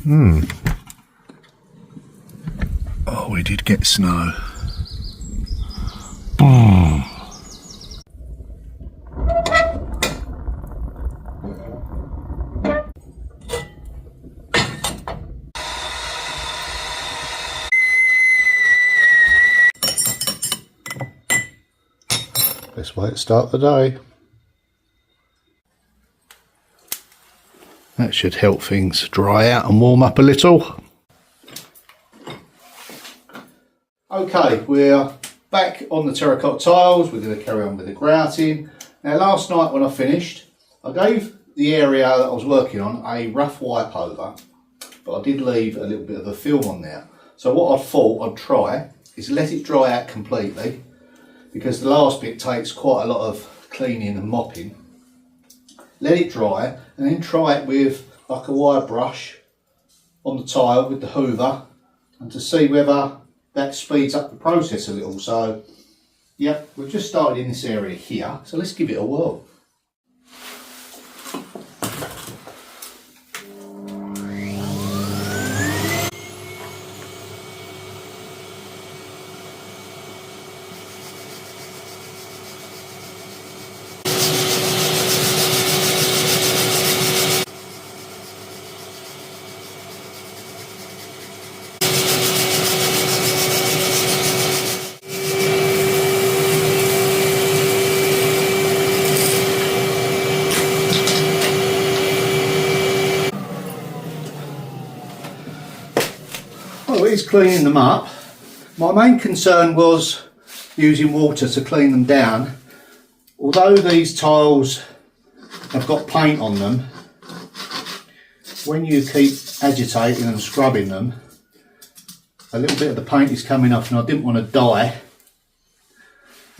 Oh, we did get snow. Best way to start the day. That should help things dry out and warm up a little. Okay, we're back on the terracotta tiles. We're going to carry on with the grouting. Now, last night when I finished, I gave the area that I was working on a rough wipe over, but I did leave a little bit of a film on there. So what I thought I'd try is let it dry out completely, because the last bit takes quite a lot of cleaning and mopping. Let it dry and then try it with like a wire brush on the tile with the hoover, and to see whether that speeds up the process a little. So yeah, we've just started in this area here, so let's give it a whirl. Well, it is cleaning them up. My main concern was using water to clean them down. Although these tiles have got paint on them, when you keep agitating and scrubbing them, a little bit of the paint is coming off, and I didn't want to dye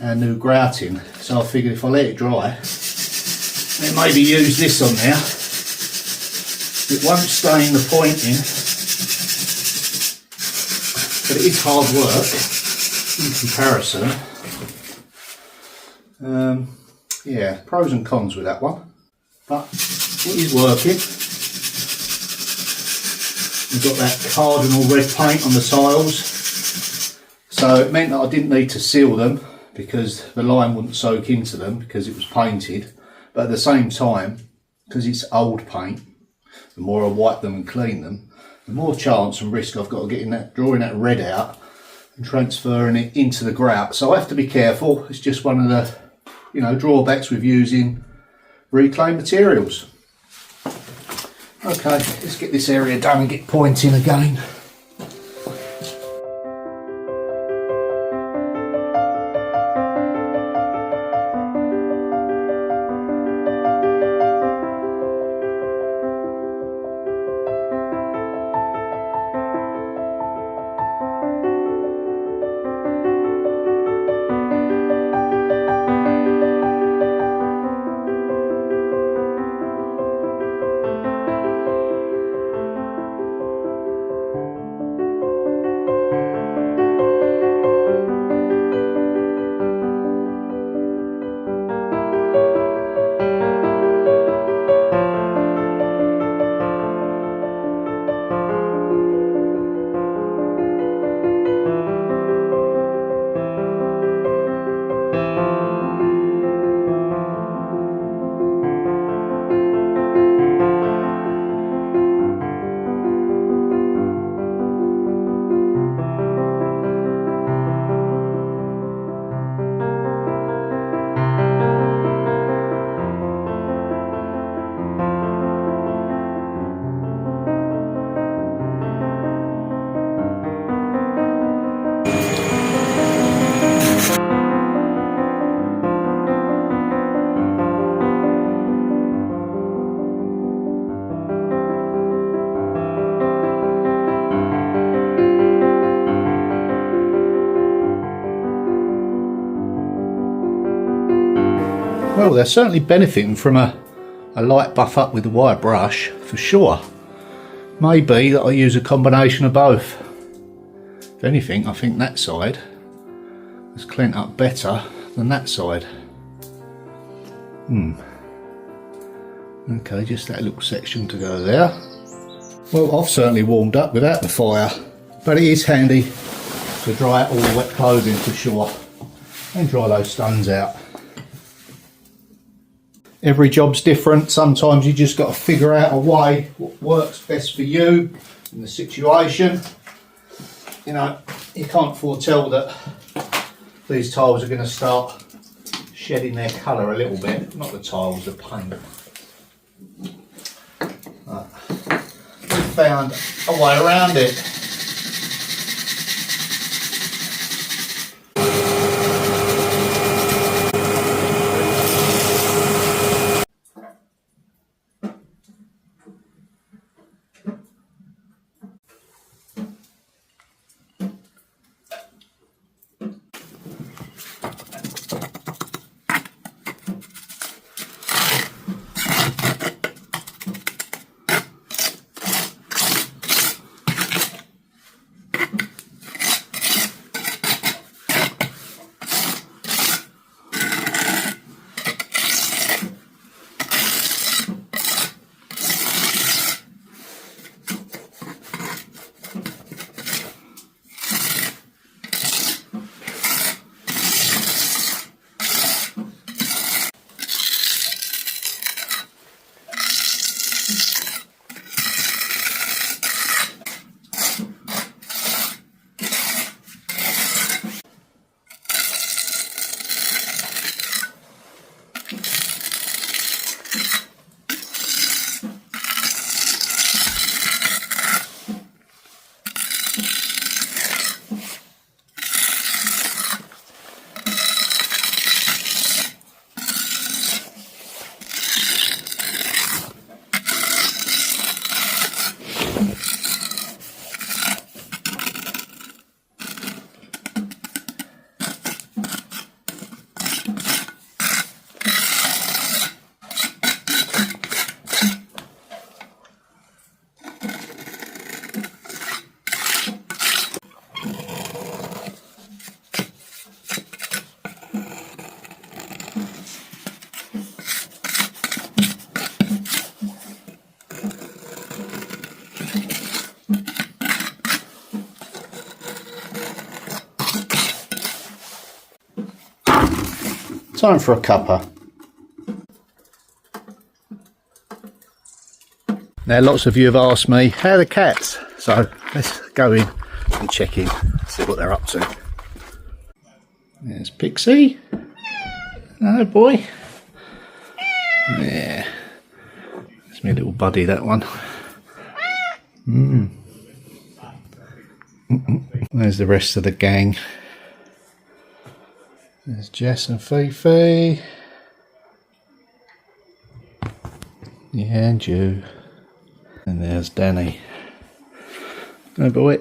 our new grouting, so I figured if I let it dry and maybe use this on there, it won't stain the pointing. But it is hard work in comparison. Yeah, pros and cons with that one, but it is working. We've got that cardinal red paint on the tiles, so it meant that I didn't need to seal them because the lime wouldn't soak into them because it was painted. But at the same time, because it's old paint, the more I wipe them and clean them, the more chance and risk I've got of getting that, drawing that red out and transferring it into the grout. So I have to be careful. It's just one of the, you know, drawbacks with using reclaimed materials. Okay, let's get this area done and get pointing again. Well, they're certainly benefiting from a light buff up with the wire brush, for sure. Maybe that I use a combination of both. If anything, I think that side has cleaned up better than that side. Okay, just that little section to go there. Well, I've certainly warmed up without the fire, but it is handy to dry out all the wet clothing for sure, and dry those stones out. Every job's different. Sometimes you just got to figure out a way what works best for you in the situation. You know, you can't foretell that these tiles are going to start shedding their colour a little bit. Not the tiles, the paint. We found a way around it. Time for a cuppa. Now lots of you have asked me, how are the cats? So let's go in and check in, see what they're up to. There's Pixie. Hello boy. Yeah. That's my little buddy, that one. There's the rest of the gang. There's Jess and Fifi. Yeah, and you. And there's Danny. Oh boy.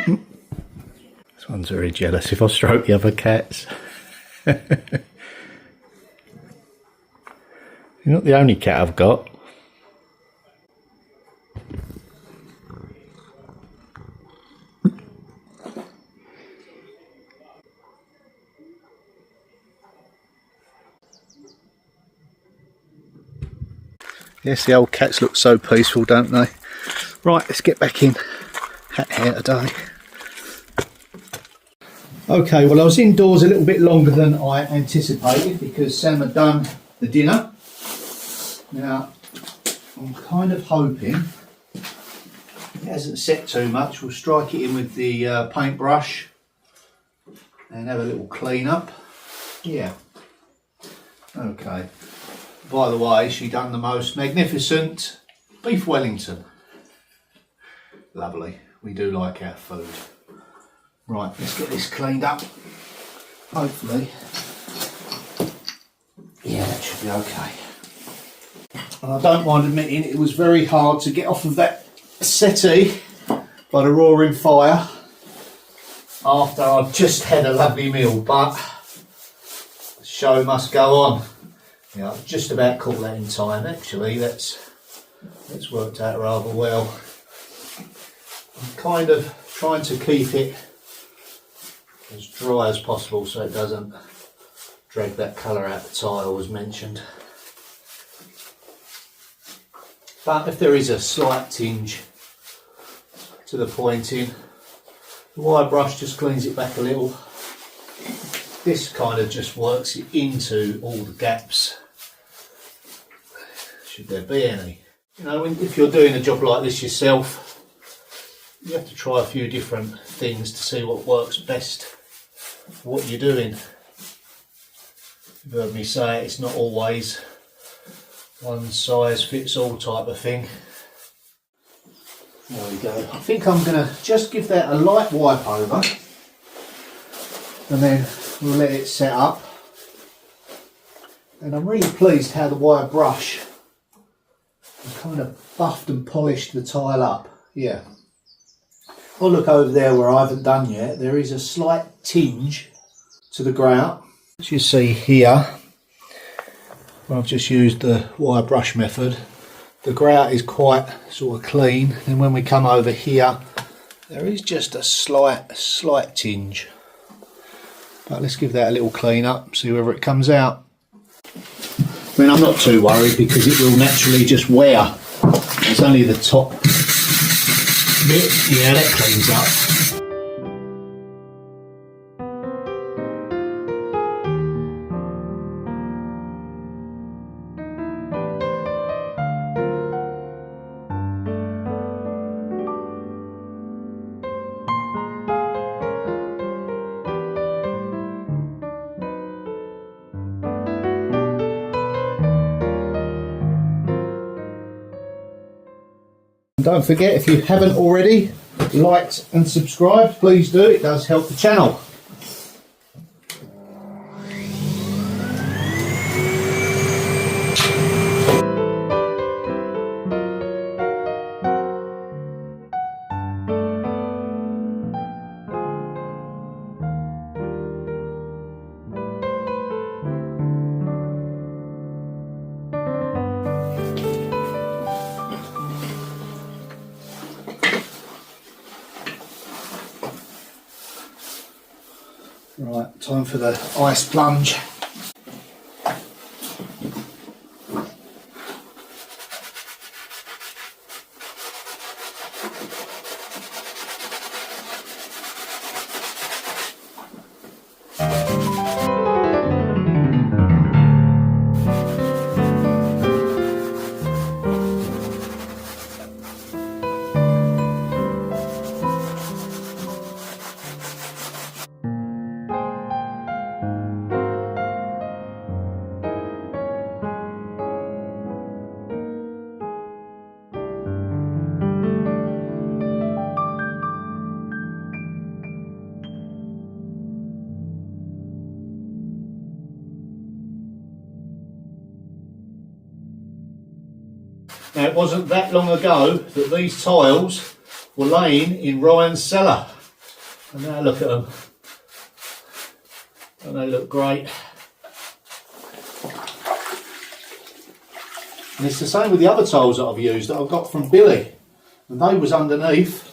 This one's very jealous if I stroke the other cats. You're not the only cat I've got. Yes, the old cats look so peaceful, don't they? Right, let's get back in. Hat hair today. Okay, well I was indoors a little bit longer than I anticipated because Sam had done the dinner. Now, I'm kind of hoping it hasn't set too much. We'll strike it in with the paintbrush and have a little clean up. Yeah. Okay. By the way, she done the most magnificent beef Wellington. Lovely. We do like our food. Right, let's get this cleaned up. Hopefully. Yeah, that should be okay. And I don't mind admitting it was very hard to get off of that settee by the roaring fire after I've just had a lovely meal, but the show must go on. Yeah, I've just about caught that in time actually. That's worked out rather well. I'm kind of trying to keep it as dry as possible so it doesn't drag that colour out the tile as mentioned. But if there is a slight tinge to the pointing. The wire brush just cleans it back a little. This kind of just works it into all the gaps, should there be any. You know, if you're doing a job like this yourself, you have to try a few different things to see what works best for what you're doing. You've heard me say it's not always one size fits all type of thing. There we go. I think I'm going to just give that a light wipe over and then we'll let it set up. And I'm really pleased how the wire brush has kind of buffed and polished the tile up. Yeah. I'll look over there where I haven't done yet. There is a slight tinge to the grout. As you see here, I've just used the wire brush method. The grout is quite sort of clean, and when we come over here, there is just a slight tinge. But let's give that a little clean up, see whether it comes out. I mean, I'm not too worried because it will naturally just wear. It's only the top bit, yeah, that cleans up. Don't forget, if you haven't already liked and subscribed, please do, it does help the channel. Right, time for the ice plunge. Now, it wasn't that long ago that these tiles were laying in Ryan's cellar. And now look at them. And they look great. And it's the same with the other tiles that I've used that I've got from Billy. And they was underneath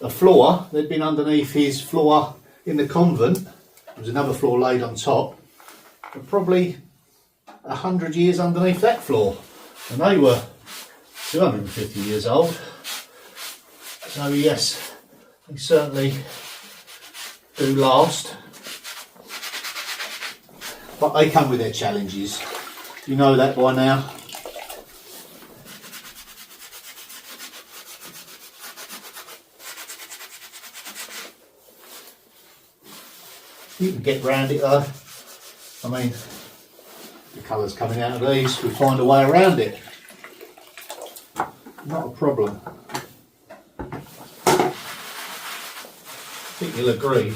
a floor. They'd been underneath his floor in the convent. There was another floor laid on top. But probably 100 years underneath that floor. And they were 250 years old. So yes, they certainly do last. But they come with their challenges. You know that by now. You can get round it though. I mean, the colours coming out of these, we find a way around it. Not a problem. I think you'll agree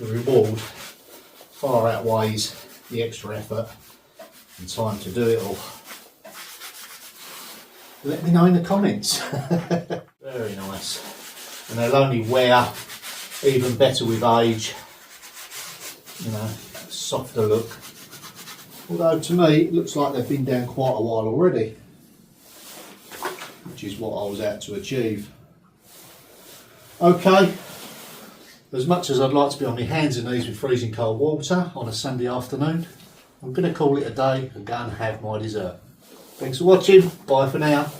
the reward far outweighs the extra effort and time to do it all. Let me know in the comments. Very nice. And they'll only wear even better with age. You know, softer look. Although to me it looks like they've been down quite a while already, which is what I was out to achieve. Okay, as much as I'd like to be on my hands and knees with freezing cold water on a Sunday afternoon, I'm going to call it a day and go and have my dessert. Thanks for watching, bye for now.